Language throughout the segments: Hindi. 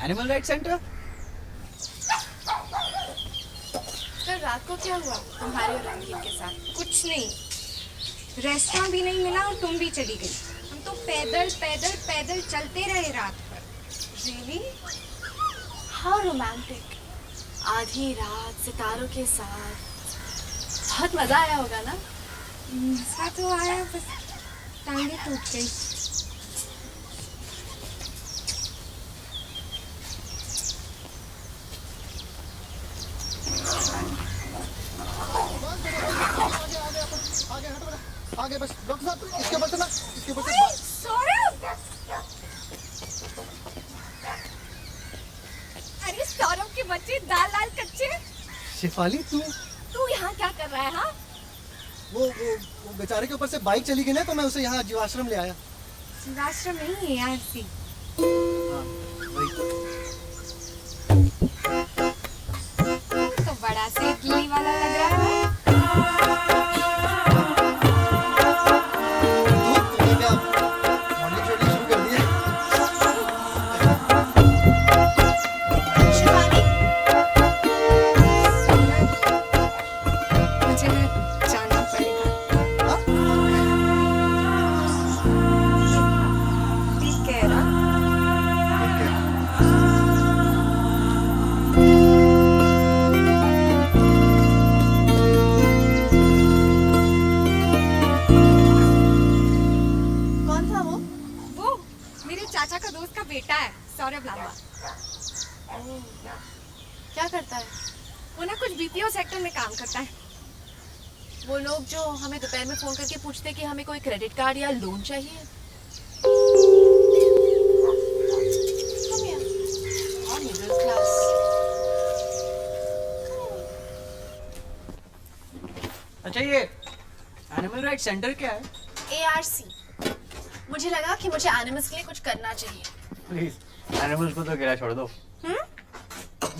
Animal right centre? कल रात को क्या हुआ तुम्हारे और रणधीर के साथ? कुछ नहीं, रेस्टोरेंट भी नहीं मिला और तुम भी चली गई। हम तो पैदल पैदल पैदल चलते रहे रात भर। रियली? How romantic. आधी रात सितारों के साथ, बहुत मजा आया होगा ना? मजा तो आया, बस टांगे टूट गई। आगे बस डॉक्टर साहब, इसके ऊपर से ना, इसके ऊपर से सौरभ! अरे सौरभ के बच्चे दाल लाल कच्चे। शिफाली तू तू यहाँ क्या कर रहा है? हाँ, वो बेचारे के ऊपर से बाइक चली गई ना, तो मैं उसे यहाँ जीवाश्रम ले आया। जीवाश्रम नहीं है यार, सी। हाँ, वही। तो बड़ा से इडली वाला लग रहा है। तुमने क्या मॉडलिंग शॉडलिंग शुरू कर दी है? शिवानी, मुझे ना जाना पड़ेगा। हाँ? ठीक कह रहा। ठीक है। कौन था वो? वो मेरे चाचा का दोस्त का बेटा है, सौरभ लांबा। क्या करता है? वो ना कुछ बीपीओ सेक्टर में काम करता है। वो लोग जो हमें दोपहर में फोन करके पूछते कि हमें कोई क्रेडिट कार्ड या लोन चाहिए। Come here. How middle class. अच्छा ये एनिमल राइट सेंटर क्या है? ARC. मुझे लगा कि मुझे एनिमल्स के लिए कुछ करना चाहिए। प्लीज एनिमल्स को तो गिरा छोड़ दो।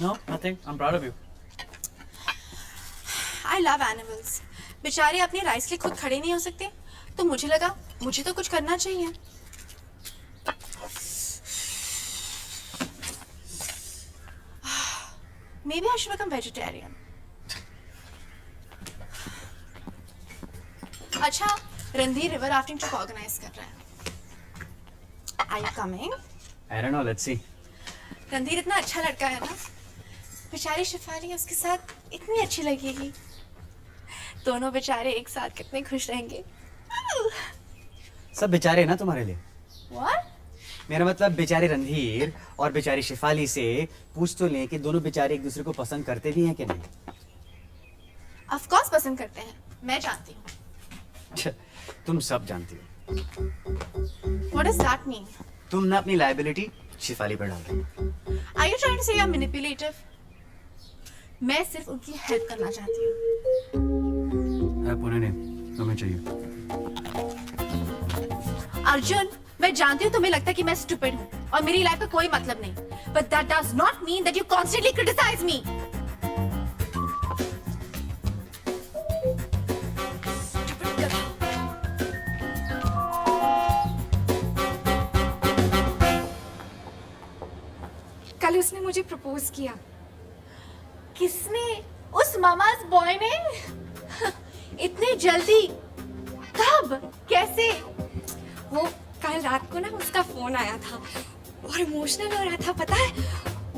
No nothing, I am proud of you. I love animals. बेचारे अपनी राइट्स के लिए खुद खड़े नहीं हो सकते, तो मुझे लगा मुझे तो कुछ करना चाहिए। Maybe I should become vegetarian. अच्छा, Randhir river rafting trip organise कर रहा है। Are you coming? I don't know, let's see. Randhir इतना अच्छा लड़का है ना, बेचारी शिफाली उसके साथ इतनी अच्छी लगेगी। दोनों बेचारे एक साथ कितने खुश रहेंगे। सब बेचारे ना तुम्हारे लिए। What? मेरा मतलब बेचारे रणधीर और बेचारी शिफाली से पूछ तो लें कि दोनों बेचारे एक दूसरे को पसंद करते भी हैं कि नहीं। Of course पसंद करते हैं, मैं जानती हूँ। तुम सब जानती हो। What does that mean? तुम ना अपनी लायबिलिटी शिफाली पर डाल रही हो। Are you trying to say I'm manipulative? मैं सिर्फ उनकी हेल्प करना चाहती हूँ। पुणे ने तुम्हें चाहिए। अर्जुन, मैं जानती हूँ तुम्हें लगता है कि मैं स्टूपिड हूँ और मेरी लाइफ का कोई मतलब नहीं। But that does not mean that you constantly criticize me. Stupid girl. कल उसने मुझे प्रपोज किया। किसने? उस मामाज बॉय ने? इतनी जल्दी? कब? कैसे? वो कल रात को ना उसका फोन आया था और इमोशनल हो रहा था, पता है?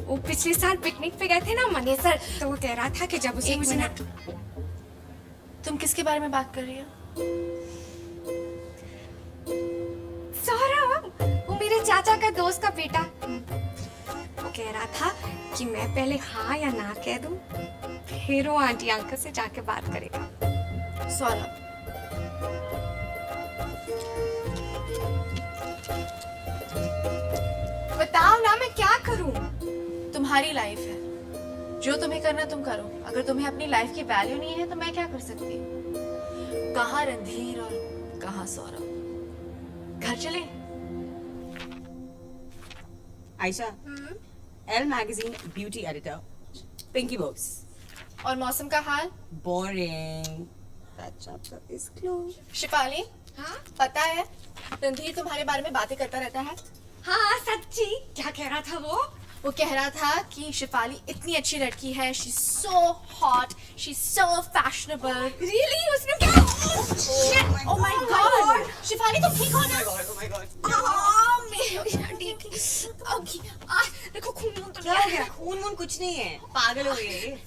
वो पिछले साल पिकनिक पे गए थे ना मनेसर, तो वो कह रहा था कि जब उसे एक मुझे ना मिनट, तुम किसके बारे में बात कर रही हो? सौरभ, वो मेरे चाचा का दोस्त का बेटा। वो कह रहा था कि मैं पहले हाँ या ना कह दूं, फिर वो आंटी अंकल से जाके बात करेगा। सौरभ, बताओ ना मैं क्या करूं? तुम्हारी लाइफ है, जो तुम्हें करना तुम करो। अगर तुम्हें अपनी लाइफ की वैल्यू नहीं है तो मैं क्या कर सकती? कहाँ रणधीर और कहाँ सौरभ। घर चले? Ayesha, Elle magazine beauty editor, pinky box. और मौसम का हाल? Boring. That chapter is closed. Shifali, हाँ पता है रणधीर तुम्हारे बारे में बातें करता रहता है। हाँ, सच्ची? क्या कह रहा था वो? वो कह रहा था कि शिफाली इतनी अच्छी लड़की है, she so hot, she so fashionable. Really उसने क्या? ओह माय गॉड, शिफाली तुम ठीक हो ना? देखो खून वून तो क्या नहीं हो गया? खून वून कुछ नहीं है, पागल हो गए।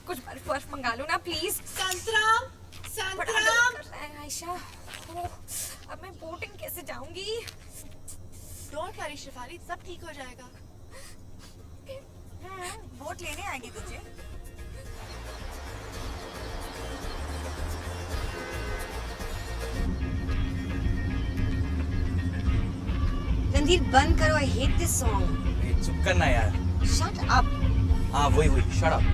कुछ बर्फ मंगा लो ना प्लीज। संतराम, संतराम। आयशा, अब मैं बोटिंग कैसे जाऊंगी? डोंट वरी शिफाली, सब ठीक हो जाएगा। बोट लेने आएगी तुझे? रणधीर बंद करो, आई हेट दिस सॉन्ग। चुप करना यार। Shut up. हाँ वही शट अप।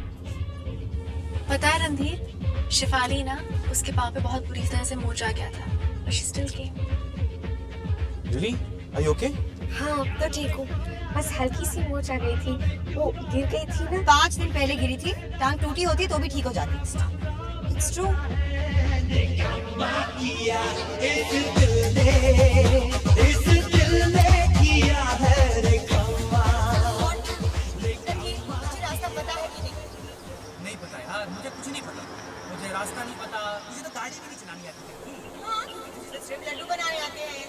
पता है रणधीर, शिफाली ना उसके पाँव पे बहुत बुरी तरह से मोच आ गया था, but she still came. Really? Are you okay? हाँ अब तो ठीक हूँ, बस हल्की सी मोच आ गई थी, वो गिर गई थी ना। 5 दिन पहले गिरी थी, टांग टूटी होती तो भी ठीक हो जाती। It's true. नहीं पता यार, मुझे कुछ नहीं पता। मुझे रास्ता नहीं पता, मुझे तो गाड़ी भी नहीं चलानी आती थी। सिर्फ लड्डू बनाने आते हैं।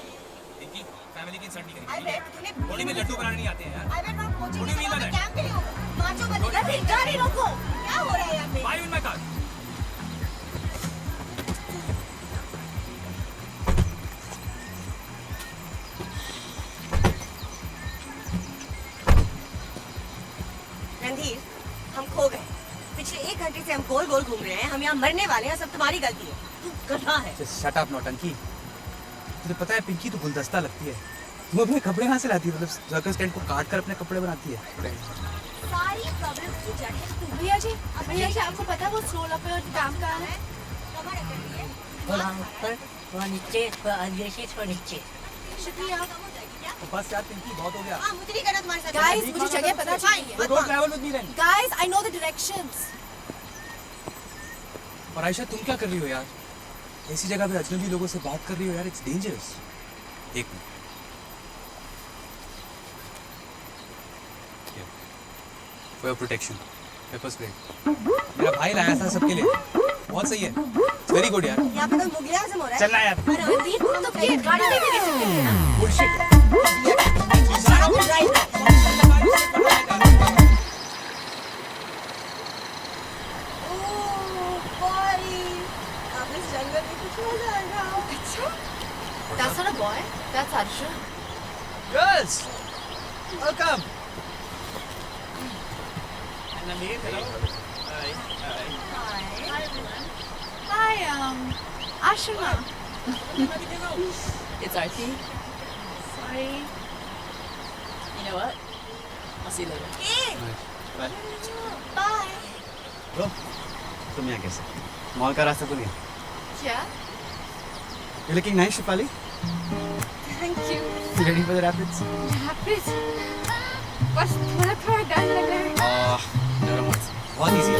देखी, फैमिली की इंसल्ट नहीं आई करेंगे। बेट तूने होली में लड्डू बनाने नहीं आते हैं यार। आई बेट वहाँ coaching What do you mean by that? Camp के लिए होगा। माचो बनेगा, गाड़ी रोको। क्या हो रहा है यहाँ पे? Why you in my car? Randhir, हम खो गए। पिछले 1 घंटे से हम गोल गोल घूम रहे हैं, हम यहाँ मरने वाले हैं, सब तुम्हारी गलती है। तू गधा है। Just shut up नौटंकी। तुझे पता है पिंकी तो गुलदस्ता लगती है। तुम अपने कपड़े कहाँ से लाती है? मतलब सर्कस टेंट को काट कर अपने कपड़े बनाती है। सारी प्रॉब्लम की जड़ है तू। भैया जी आपको पता है वो स्लोला पे और काम कहाँ है? कमर अकड़ रही है। थोड़ा ऊपर, थोड़ा नीचे, थोड़ा आगे से थोड़ा नीचे। शुक्रिया। कम हो जाएगी क्या? तो बस यार पिंकी बहुत हो गया। हाँ, मुझे नहीं करना तुम्हारे साथ। Guys, मुझे जगह पता चाहिए। So don't travel with me then. Guys, I know the directions. और आयशा तुम क्या कर रही हो यार? ऐसी जगह पे अजनबी लोगों से बात कर रही हो यार, इट्स डेंजरस। एक minute. For your protection, pepper spray. मेरा भाई लाया था सबके लिए। बहुत सही है। It's very good यार। यहाँ पे कोई मुगले आज़म हो रहा है। चलना यार। रणधीर तुम तो ये गाड़ी लेके नहीं सकते ना। Bullshit. अब इस जंगल में कुछ हो जाएगा। That's not a boy. That's Arjun. Girls, welcome. Hi, Ashima. It's Archie. Sorry. You know what? I'll see you later. Bye. Bro, तुम यहाँ कैसे? मॉल का रास्ता भूल गया? क्या? You're looking nice, Shefali. Thank you. Ready for the rapids? Rapids, बस थोड़ा थोड़ा डर लग रहा है। डरो मत। बहुत easy है।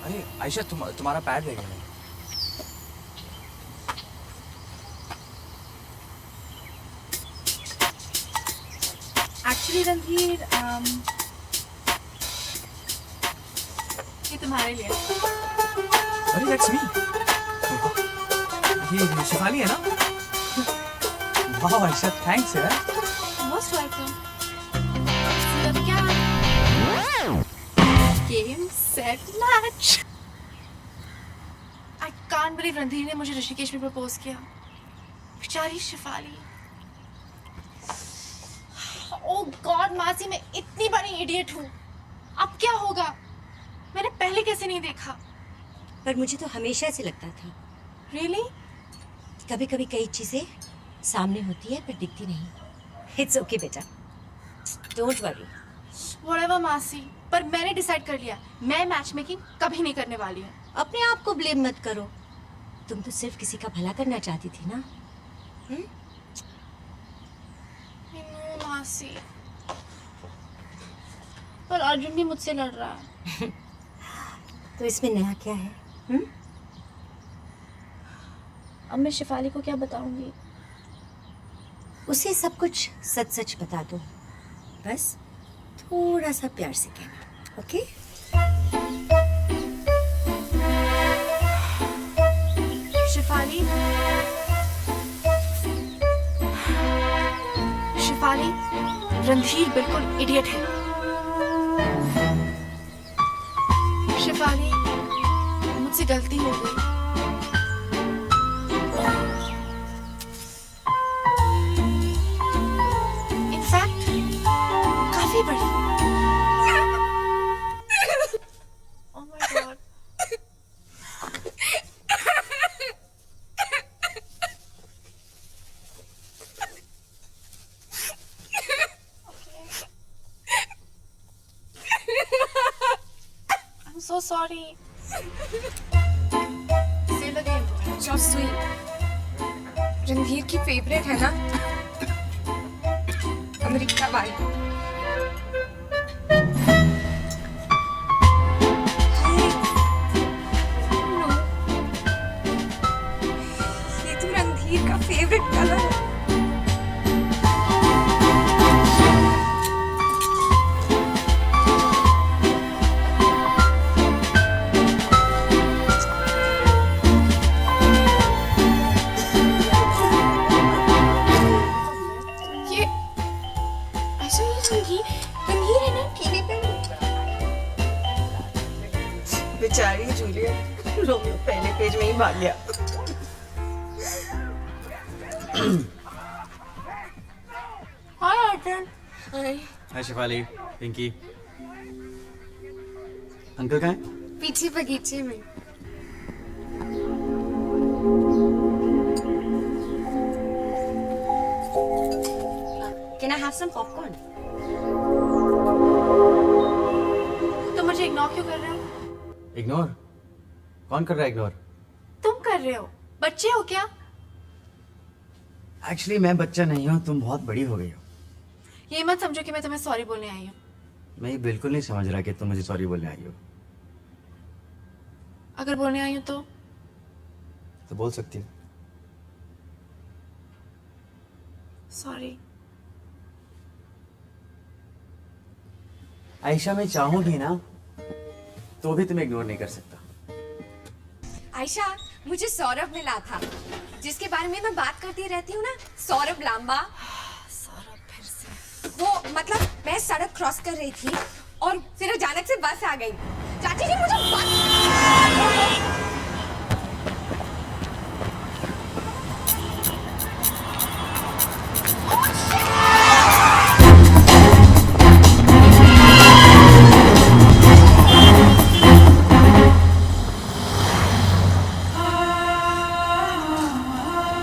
अरे आयशा तुम्हारा पैड ले गया। Actually, रणधीर, ये तुम्हारे लिए। अरे that's me. ये शिफाली है ना? वाह आयशा, thanks यार। Most welcome. अब क्या? Game, set, match. I can't believe Randhir ने मुझे ऋषिकेश में प्रपोज किया। बेचारी शिफाली। Oh God, मासी मैं इतनी बड़ी इडियट हूँ। अब क्या होगा? मैंने पहले कैसे नहीं देखा? पर मुझे तो हमेशा ऐसे लगता था। Really? कभी कभी कई चीजें सामने होती है पर दिखती नहीं। इट्स ओके बेटा, डोंट वरी। Whatever मासी, पर मैंने डिसाइड कर लिया, मैं मैच मेकिंग कभी नहीं करने वाली हूँ। अपने आप को ब्लेम मत करो, तुम तो सिर्फ किसी का भला करना चाहती थी ना। मासी, अर्जुन भी मुझसे लड़ रहा है। तो इसमें नया क्या है? हुँ? अब मैं शिफाली को क्या बताऊंगी? उसे सब कुछ सच सच बता दो, बस थोड़ा सा प्यार से कहना, ओके? शिफाली, शिफाली, रणधीर बिल्कुल इडियट है। शिफाली, मुझसे गलती हो गई। इनफैक्ट काफी बड़ी। Oh my God. I'm so sorry. Say it again. So sweet. Randhir की फेवरेट है ना अमेरिका वाली। No. ये तो रणधीर का फेवरेट कलर है। ये ऐसा ही रणधीर है ना टीवी पे। बेचारी जूलियट, रोमियो पहले पेज में ही भाग गया। Hi, Arjun. हाय शिफाली, पिंकी। अंकल कहाँ हैं? पीछे बगीचे में। Can I have some popcorn? तुम मुझे इग्नोर क्यों कर रहे हो? इग्नोर? कौन कर रहा है इग्नोर? तुम कर रहे हो। बच्चे हो क्या? एक्चुअली मैं बच्चा नहीं हूँ, तुम बहुत बड़ी हो गई हो। ये मत समझो कि मैं तुम्हें सॉरी बोलने आई हूँ। मैं ये बिल्कुल नहीं समझ रहा कि तुम मुझे सॉरी बोलने आई हो। अगर बोलने आई हूँ तो बोल सकती हो। सॉरी। आयशा, मैं चाहूँ भी ना तो भी तुम्हें इग्नोर नहीं कर सकता। आयशा, मुझे सौरभ मिला था जिसके बारे में मैं बात करती रहती हूँ ना, सौरभ लांबा। सौरभ फिर से। वो मतलब मैं सड़क क्रॉस कर रही थी और फिर अचानक से बस आ गई। चाची जी मुझे बस।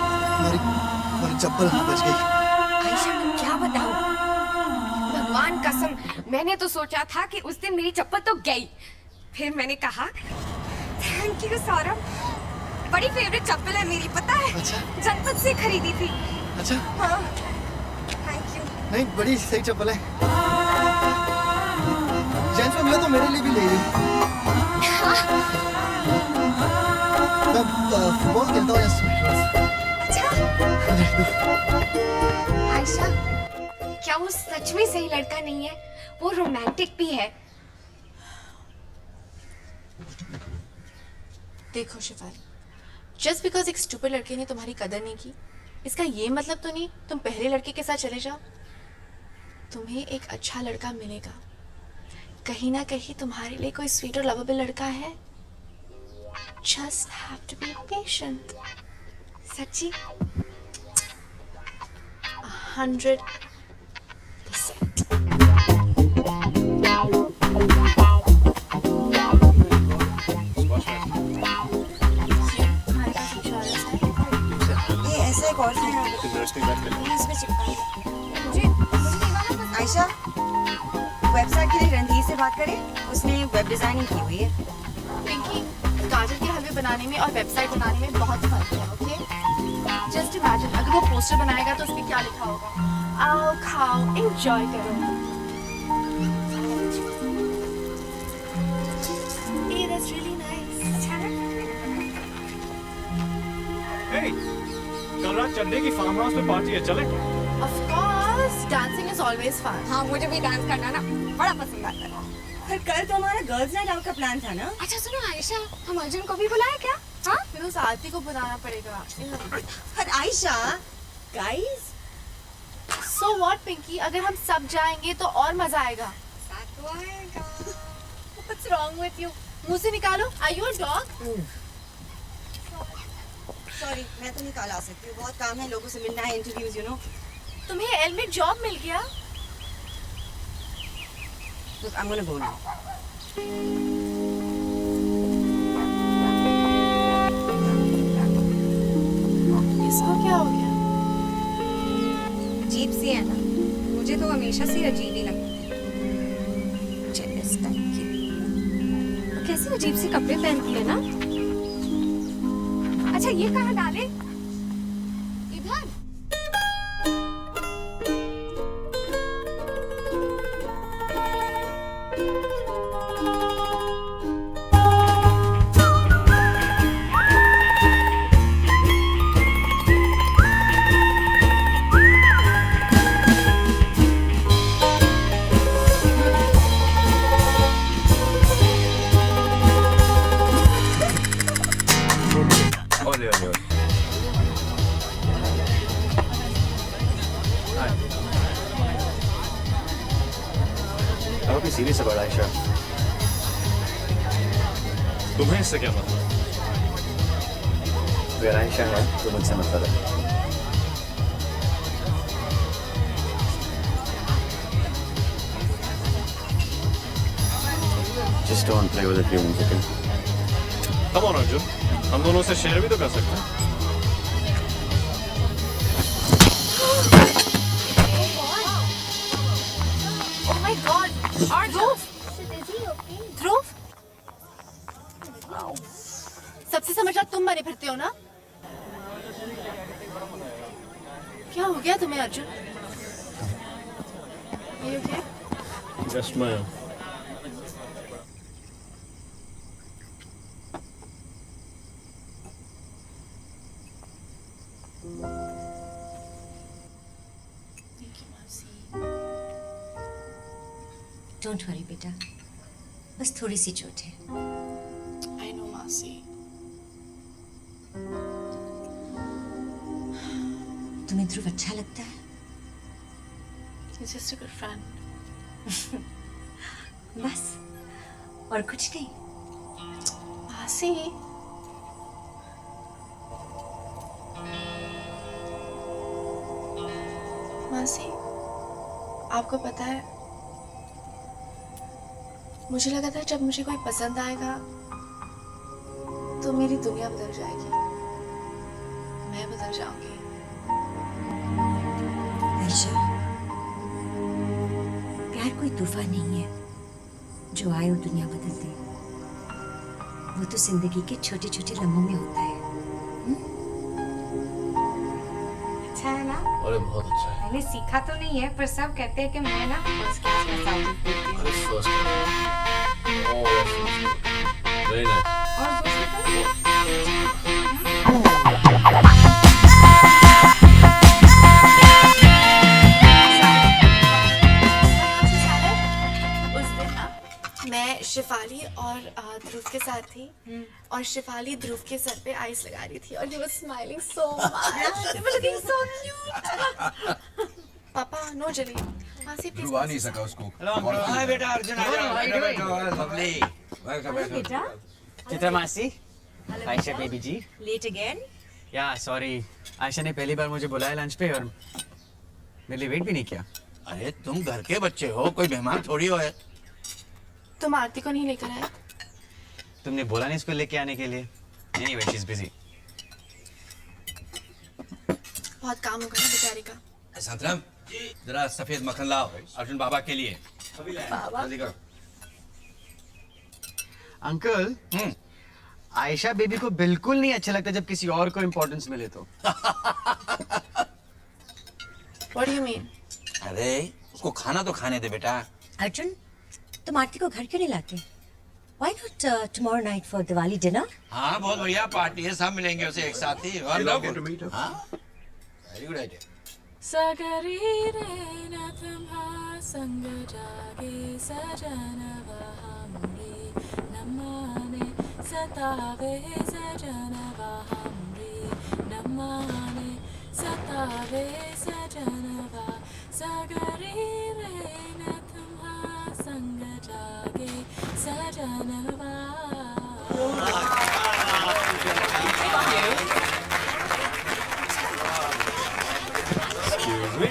हमारी चप्पल बच गई। आयशा, मैं क्या बताऊं? भगवान कसम, मैंने तो सोचा था कि उस दिन मेरी चप्पल तो गई। फिर मैंने कहा थैंक यू सौरभ, बड़ी फेवरेट चप्पल है मेरी, पता है? अच्छा। जनपद से खरीदी थी। अच्छा, हाँ, थैंक यू। नहीं बड़ी सही चप्पल है। जेंट्स में मिला तो मेरे लिए भी ले ली। मैं फुटबॉल खेलता हूँ यहाँ। अच्छा आयशा, क्या वो सच में सही लड़का नहीं है? वो रोमांटिक भी है। देखो शिफाली, जस्ट बिकॉज एक स्टूपिड लड़के ने तुम्हारी कदर नहीं की, इसका ये मतलब तो नहीं तुम पहले लड़के के साथ चले जाओ। तुम्हें एक अच्छा लड़का मिलेगा, कहीं ना कहीं तुम्हारे लिए कोई स्वीट और लवेबल लड़का है। Just have to be patient. सच्ची? 100%. हमारे पास इंश्योरेंस है। ये ऐसा एक और है इसमें चिपका। मुझे ये वाला पसंद। आयशा, वेबसाइट के लिए रणधीर से बात करें, उसने वेब डिजाइनिंग की हुई है। पिंकी, गाजर के हलवे बनाने में और वेबसाइट बनाने में बहुत फर्क है, ओके? जस्ट इमेजिन अगर वो पोस्टर बनाएगा तो उसमें क्या लिखा होगा? आओ खाओ एंजॉय करो। चड्डे की फार्म हाउस पे पार्टी है, चले? Of course, dancing is always fun. हाँ मुझे भी डांस करना ना बड़ा पसंद आता है। पर कल तो हमारा गर्ल्स नाइट आउट का प्लान था ना। अच्छा सुनो आयशा, हम अर्जुन को भी बुलाए क्या? हाँ? फिर उस आरती को बुलाना पड़ेगा। पर Ayesha, guys, So what, Pinky? अगर हम सब जाएंगे तो और मजा आएगा। साथ तो आएगा। What's wrong with you? मुंह से निकालो। Are you a dog? Sorry, मैं तो नहीं कल आ सकती हूँ, बहुत काम है, लोगों से मिलना है, इंटरव्यूज, यू नो। तुम्हें एल में जॉब मिल गया? Look, I'm gonna go now. इसको क्या हो गया? अजीब सी है ना, मुझे तो हमेशा से अजीब ही लगती है। जेलस टाइप की। कैसे अजीब सी कपड़े पहनती है ना? अच्छा ये कहाँ डाले? इधर। ओले ओले ओले। काफी सीरियस है बड़ा आयशा। तुम्हें इससे क्या मतलब? अगर आयशा है तो मुझसे मतलब है। Just don't play with the feelings, okay? Come on Arjun, हम दोनों से शेयर भी तो कर सकते हैं। Oh my God! ध्रुव! ध्रुव! सबसे समझदार तुम बने फिरते हो ना? क्या हो गया तुम्हें Arjun? Are you okay? Just my don't worry बेटा, बस थोड़ी सी चोट है। I know, मासी। तुम्हें ध्रुव अच्छा लगता है? He's just a good friend. बस और कुछ नहीं। मासी। मासी, आपको पता है, मुझे लगा था जब मुझे कोई पसंद आएगा तो मेरी दुनिया बदल जाएगी, मैं बदल जाऊंगी। आयशा, प्यार कोई तूफान नहीं है जो आए और दुनिया बदल दे। वो तो जिंदगी के छोटे छोटे लम्हों में होता है। अच्छा है ना? अरे बहुत अच्छा है। मैंने सीखा तो नहीं है, पर सब कहते हैं कि मैं ना फर्स्ट क्लास में साउथ देती हूँ। अरे फर्स्ट वेरी नाइस। और दूसरी उस दिन ना मैं शिफाली और ध्रुव के साथ थी और शिफाली ध्रुव के सर पे आइस लगा रही थी और he was smiling so much. They were looking so cute. पापा नो जली मासी प्लीज रुआ नहीं सका उसको। हाय बेटा अर्जुन, आ जाओ, बैठो, लवली। बैठो बैठो। बेटा, चित्रा मासी, Ayesha baby ji. Late again? या सॉरी, आयशा ने पहली बार मुझे बुलाया लंच पे और मेरे लिए वेट भी नहीं किया। अरे तुम घर के बच्चे हो, कोई मेहमान थोड़ी हो है। तुम आरती को नहीं लेकर आए? तुमने बोला नहीं इसको लेके आने के लिए। Anyway, she is busy. बहुत काम होगा ना बेचारी का। संतराम, जरा सफेद मक्खन लाओ अर्जुन बाबा के लिए। बाबा जल्दी करो। अंकल, आयशा बेबी को बिल्कुल नहीं अच्छा लगता जब किसी और को इम्पोर्टेंस मिले तो। What do you mean? अरे उसको खाना तो खाने दे बेटा। अर्जुन, तुम आरती को घर क्यों नहीं लाते? Why not tomorrow night for Diwali dinner? हाँ बहुत बढ़िया पार्टी है, सब मिलेंगे उसे एक साथ ही। और लोग हाँ very good idea. Sagari re nathama sanga jage sajana vahamri namane satave sajana vahamri namane satave sajana va sagari re nathama sanga jage sajana va. Excuse me.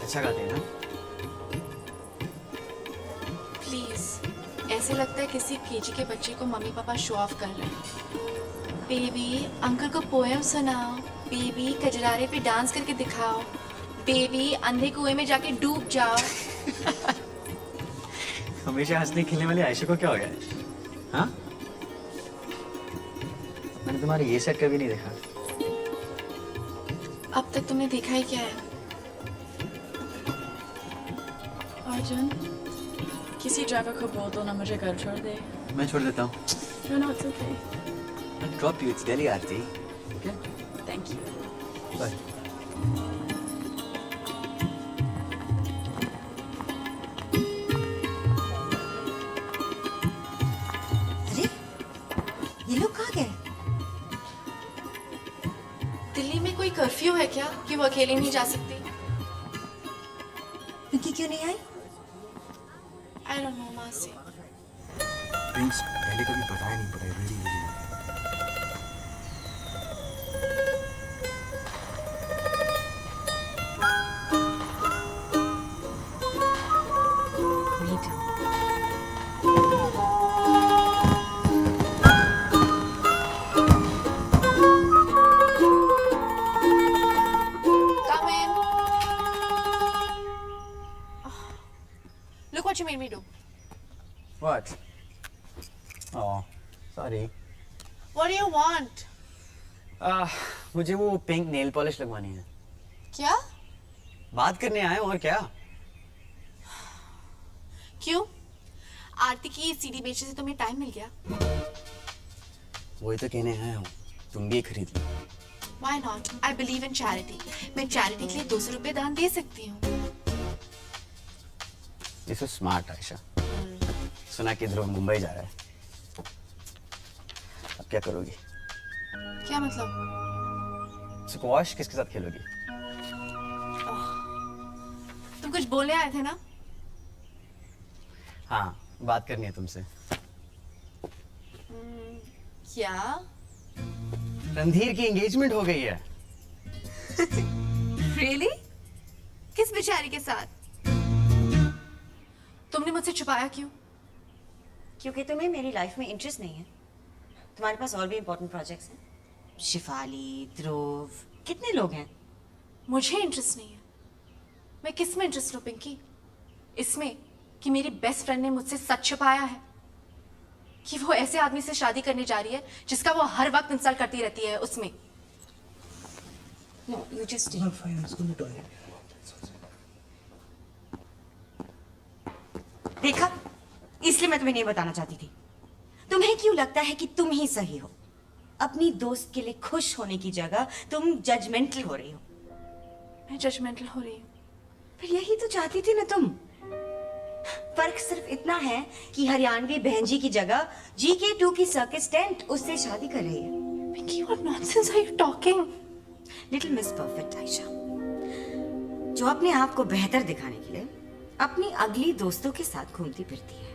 अच्छा गाते हैं ना? प्लीज, ऐसे लगता है किसी केजी के बच्चे को मम्मी पापा शो ऑफ कर रहे हैं. बेबी, अंकल को पोएम सुनाओ. बेबी, कजरारे पे डांस करके दिखाओ. बेबी, अंधे कुएं में जाके डूब जाओ. हमेशा हंसने खेलने वाली आयशा को क्या हो गया है? हाँ? मैंने तुम्हारा ये सेट कभी नहीं देखा. अब तक तुमने देखा ही क्या है? अर्जुन, किसी ड्राइवर को बोल दो ना मुझे घर छोड़ दे. मैं छोड़ देता हूँ. No, no, it's okay. I'll drop you. It's Delhi, Aarti. Okay? Thank you. Bye. अरे ये लोग कहाँ गए? दिल्ली में कोई कर्फ्यू है क्या कि वो अकेले नहीं जा सकती? पिंकी क्यों नहीं आई? आई डोंट नो मासी. प्रिंस पहले कभी बताया नहीं, पता है very very. Come in. Look what you made me do. What? Oh, sorry. What do you want? मुझे वो पिंक नेल पॉलिश लगवानी है. क्या? बात करने आए और क्या? क्यों? आरती की सीडी बेचने से तुम्हें टाइम मिल गया? वही तो कहने आया हूँ. तुम भी खरीद लो. Why not? I believe in charity. मैं चैरिटी के लिए 200 रुपए दान दे सकती हूँ. You're so smart, Ayesha. सुना कि ध्रुव मुंबई जा रहा है. अब क्या करोगी? क्या मतलब? स्क्वॉश किसके साथ खेलोगी? तुम कुछ बोलने आए थे ना? हाँ, बात करनी है तुमसे. क्या? रणधीर की एंगेजमेंट हो गई है. Really? किस बेचारी के साथ? तुमने मुझसे छुपाया क्यों? क्योंकि तुम्हें मेरी लाइफ में इंटरेस्ट नहीं है. तुम्हारे पास और भी इम्पोर्टेंट प्रोजेक्ट्स हैं. शिफाली, ध्रुव, कितने लोग हैं? मुझे इंटरेस्ट नहीं है. मैं किस में इंटरेस्ट हूँ पिंकी? इसमें कि मेरी बेस्ट फ्रेंड ने मुझसे सच छुपाया है कि वो ऐसे आदमी से शादी करने जा रही है जिसका वो हर वक्त इंसल्ट करती रहती है. उसमें No, you just stay. Fine, let's go to the toilet. देखा, इसलिए मैं तुम्हें नहीं बताना चाहती थी. तुम्हें क्यों लगता है कि तुम ही सही हो? अपनी दोस्त के लिए खुश होने की जगह तुम जजमेंटल हो रही हो. मैं जजमेंटल हो रही हूँ. फिर यही तो चाहती थी ना तुम. फर्क सिर्फ इतना है कि हरियाणवी बहन जी की जगह GK2 की सर्कस टेंट उससे शादी कर रही है. Pinky, what nonsense are you talking? Little miss perfect Ayesha, जो अपने आप को बेहतर दिखाने के लिए अपनी अगली दोस्तों के साथ घूमती फिरती है.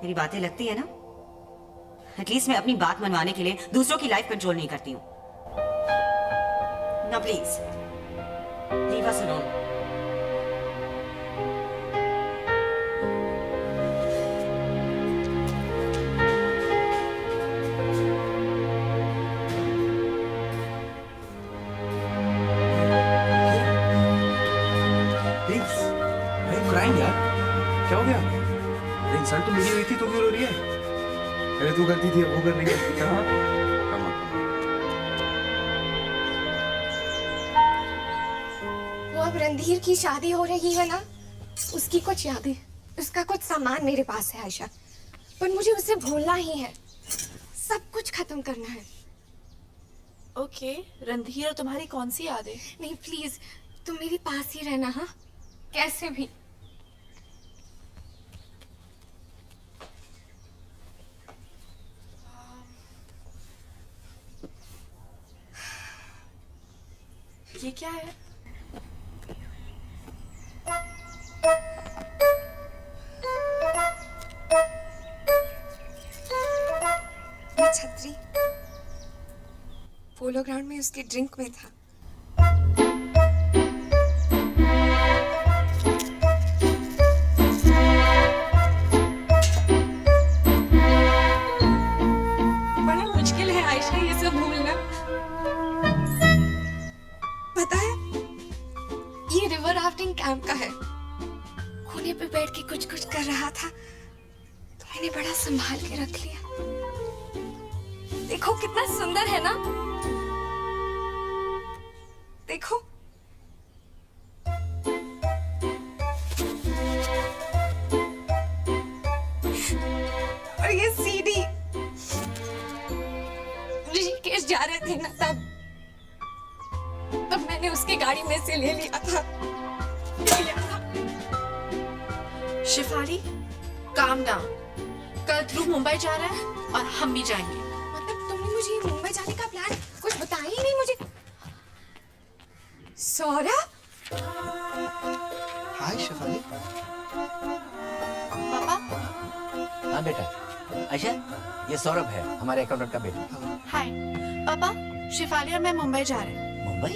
मेरी बातें लगती है ना? एटलीस्ट मैं अपनी बात मनवाने के लिए दूसरों की लाइफ कंट्रोल नहीं करती हूँ. ना please leave us alone. Crying यार? क्या हो गया? अरे इंसल्ट तो मिली हुई थी, तू क्यों रो रही है? पहले तू करती थी, अब वो कर रही है। कहाँ? Come on, come on. वो अब रणधीर की शादी हो रही है ना, उसकी कुछ यादें, उसका कुछ सामान मेरे पास है आयशा, पर मुझे उसे भूलना ही है, सब कुछ खत्म करना है। ओके, रणधीर और तुम्हारी कौन सी याद है? नहीं प्लीज, तुम मेरे पास ही रहना, हाँ, कैसे भी। ये क्या है? ये छतरी पोलो ग्राउंड में उसके ड्रिंक में था। बड़ा मुश्किल है आयशा ये सब भूलना। पता है, ये रिवर राफ्टिंग कैंप का है। कोने पे बैठ के कुछ कुछ कर रहा था तो मैंने बड़ा संभाल के रख लिया। देखो कितना सुंदर है ना, देखो। और ये सीडी, ऋषिकेश जा रहे थे ना तब मैंने उसकी गाड़ी में से ले लिया था। Shifali, calm down. कल ध्रुव मुंबई जा रहा है और हम भी जाएंगे। मतलब तुमने मुझे मुंबई जाने का प्लान कुछ बताया ही नहीं मुझे। सौरभ, हाय शेफाली। पापा, हाँ बेटा। आयशा, ये सौरभ है, हमारे अकाउंटेंट का बेटा। हाय। पापा, शिफाली और मैं मुंबई जा रहे हैं। मुंबई?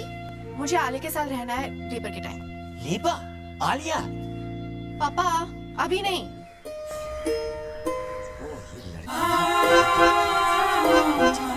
मुझे आलिया के साथ रहना है लेबर के टाइम। लीबा? आलिया? पापा, अभी नहीं। ओह, ये लड़की।